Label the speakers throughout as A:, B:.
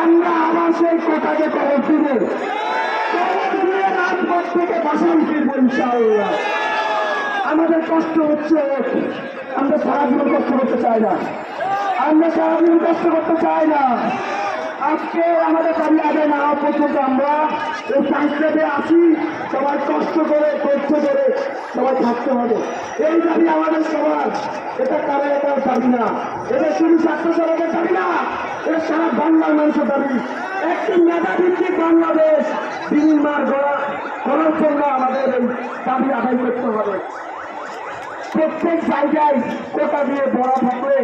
A: আমরা আবার সেই কোটাকে কবর দিব, রাজপথ থেকে বাসায় ফিরব ইনশাআল্লাহ। আমাদের কষ্ট হচ্ছে, আমরা সারাদিন কষ্ট করতে চাই না, আমরা সারাদিন কষ্ট করতে চাই না। আজকে আমাদের দাবি আদায় না হওয়া পর্যন্ত আমরা এই সংস্কৃতে আছি, সবাই কষ্ট করে কষ্ট করে সবাই থাকতে হবে। এই দাবি আমাদের সবার, এটা কারো একার দাবি না, এটা শুধু ছাত্র সমাজের দাবি না, এটা সারা বাংলার মানুষের দাবি। একটি মেধাভিত্তিক বাংলাদেশ বিনির্মাণ করার জন্য আমাদের এই দাবি আদায় করতে হবে। প্রত্যেক জায়গায় কোটা দিয়ে বড় থাকলে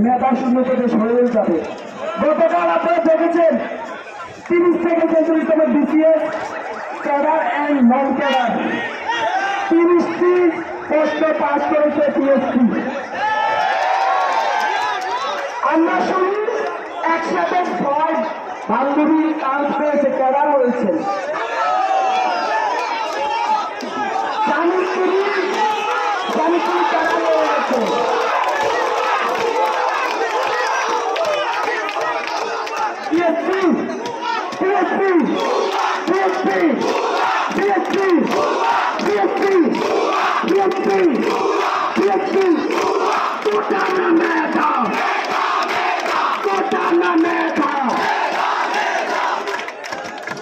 A: মেধা শূন্য থেকে সরে যাবে। গতকাল আপনারা দেখেছেন 30 থেকে 34তম BCS cadre and non cadre 30টি প্রশ্ন পাশ করেছে পিএসসি। আমরা শুনি একসাথে 6 বান্ধবী কাজ পেয়েছে, ক্যাডার হয়েছে।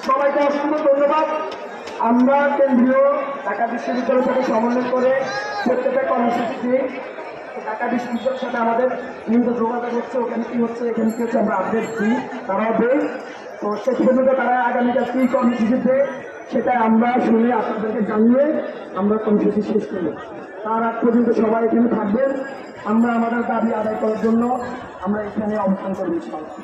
A: সবাইকে অসংখ্য ধন্যবাদ। আমরা কেন্দ্রীয় ঢাকা বিশ্ববিদ্যালয় থেকে সমন্বয় করে প্রত্যেকটা কর্মসূচি দিই। ঢাকা বিশ্ববিদ্যালয়ের সাথে আমাদের নিয়মিত যোগাযোগ হচ্ছে, ওখানে কি হচ্ছে এখানে কি হচ্ছে আমরা আপডেট দিই, তারাও দেয়। তো শেষ পর্যন্ত তারা আগামীকাল কী কর্মসূচি দেয় সেটা আমরা শুনে আপনাদেরকে জানিয়ে আমরা কর্মসূচি শেষ করি। তার আগ পর্যন্ত সবাই এখানে থাকবেন। আমরা আমাদের দাবি আদায় করার জন্য আমরা এখানে অবস্থান করব ইনশাআল্লাহ।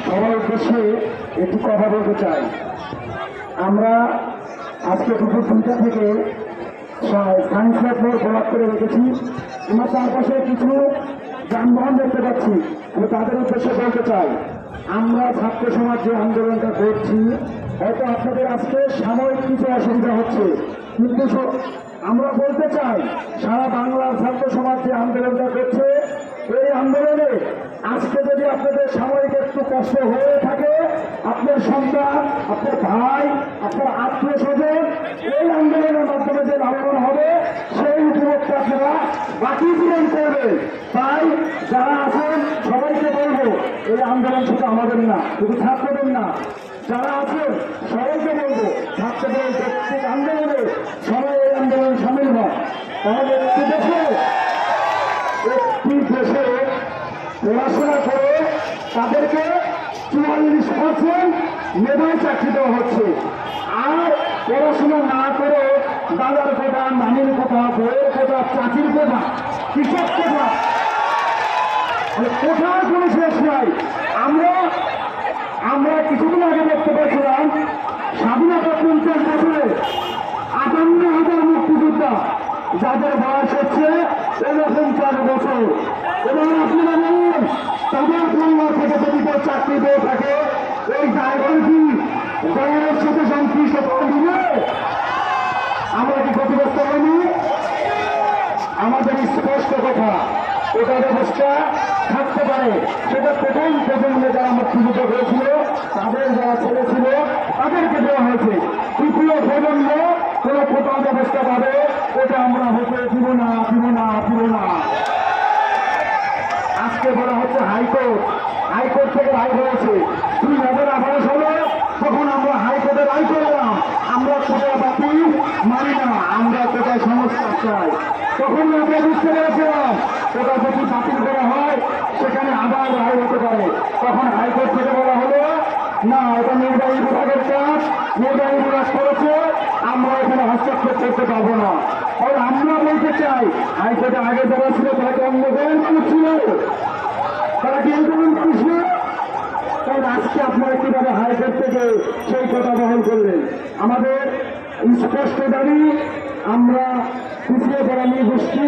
A: সবার উদ্দেশ্যে একটু কথা বলতে চাই। আমরা আজকে দুপুর 2টা থেকে সায়েন্স ল্যাব ব্লক করে রেখেছি। আমার চারপাশে কিছু যানবাহন দেখতে পাচ্ছি, আমি তাদের উদ্দেশ্যে বলতে চাই, আমরা ছাত্র সমাজ যে আন্দোলনটা করছি, হয়তো আপনাদের আজকে সাময়িক কিছু অসুবিধা হচ্ছে, কিন্তু আমরা বলতে চাই সারা বাংলার ছাত্র সমাজ যে আন্দোলনটা করছে, এই আন্দোলনে আজকে যদি আপনাদের সাময়িক একটু কষ্ট হয়ে থাকে, আপনার সন্তান, আপনার ভাই, আপনার আত্মীয় স্বজন এই আন্দোলনের মাধ্যমে যে লাভবান হবে সেই উপলক্ষে আপনারা বাকি জীবন করবেন। তাই যারা আছেন সবাইকে বলবো, এই আন্দোলন শুধু আমাদের না, শুধু ছাত্রদের না, যারা আছেন সবাইকে বলবো ছাত্রদের ব্যক্তিগত আন্দোলনে সবাই এই আন্দোলনে সামিল হয়। তাহলে একটি দেশে পড়াশোনা করে তাদেরকে 44% মেধায় চাকরি দেওয়া হচ্ছে, আর পড়াশোনা না করে দাদার কোটা, নানির কোটা, বইয়ের কোটা, চাকরির কোটা, কৃষক কোটা, কোথাও কোনো শেষ নাই। আমরা কিছুদিন আগে দেখতে পাচ্ছিলাম স্বাধীনতা 50 বছরে 58,000 মুক্তিযোদ্ধা যাদের বয়স হচ্ছে 49 বছর, এবং আপনারা জানেন তাদের পরিবার থেকে যদি কেউ চাকরি পেয়ে থাকে এই ড্রাইভার কি দলের সাথে সংশ্লিষ্ট দিলে আমরা কি ক্ষতিগ্রস্ত হয়নি? আমাদের স্পষ্ট কথা, ওটা ব্যবস্থা থাকতে পারে, সেটা প্রথম প্রজন্মে যারা মুক্তিযুদ্ধ হয়েছিল তাদের যারা ছেলে ছিল তাদেরকে দেওয়া হয়েছে। তৃতীয় প্রজন্ম কোন কোটা ব্যবস্থা পাবে, ওটা আমরা হতে দিব না, দিব না, দিব না। আজকে বলা হচ্ছে হাইকোর্ট থেকে রায় হয়েছে, 2018 সালে তখন আমরা হাইকোর্টে রায় করলাম আমরা কোটা বাতিল মানি না, আমরা কোটায় সংস্কার চাই। তখন আমরা বুঝতে পেরেছিলাম কোটা যদি বাতিল করা হয় সেখানে আবার রায় হতে পারে। তখন হাইকোর্ট থেকে বলা হলো না, এটা নির্বাহী বিভাগের কাজ, নির্বাহী বিভাগ করেছে, আমরা এখানে হস্তক্ষেপ করতে পারবো না। আর আমরা বলতে চাই হাইকোর্টে আগে যারা ছিল তারা কি আন্দোলন করছিল, তারা কি আন্দোলন করছিল? কারণ আজকে আপনারা কিভাবে হাইকোর্ট থেকে সেই কথা বহন করলেন? আমাদের স্পষ্ট দাবি, আমরা পিছিয়ে পড়া নিয়ে গোষ্ঠী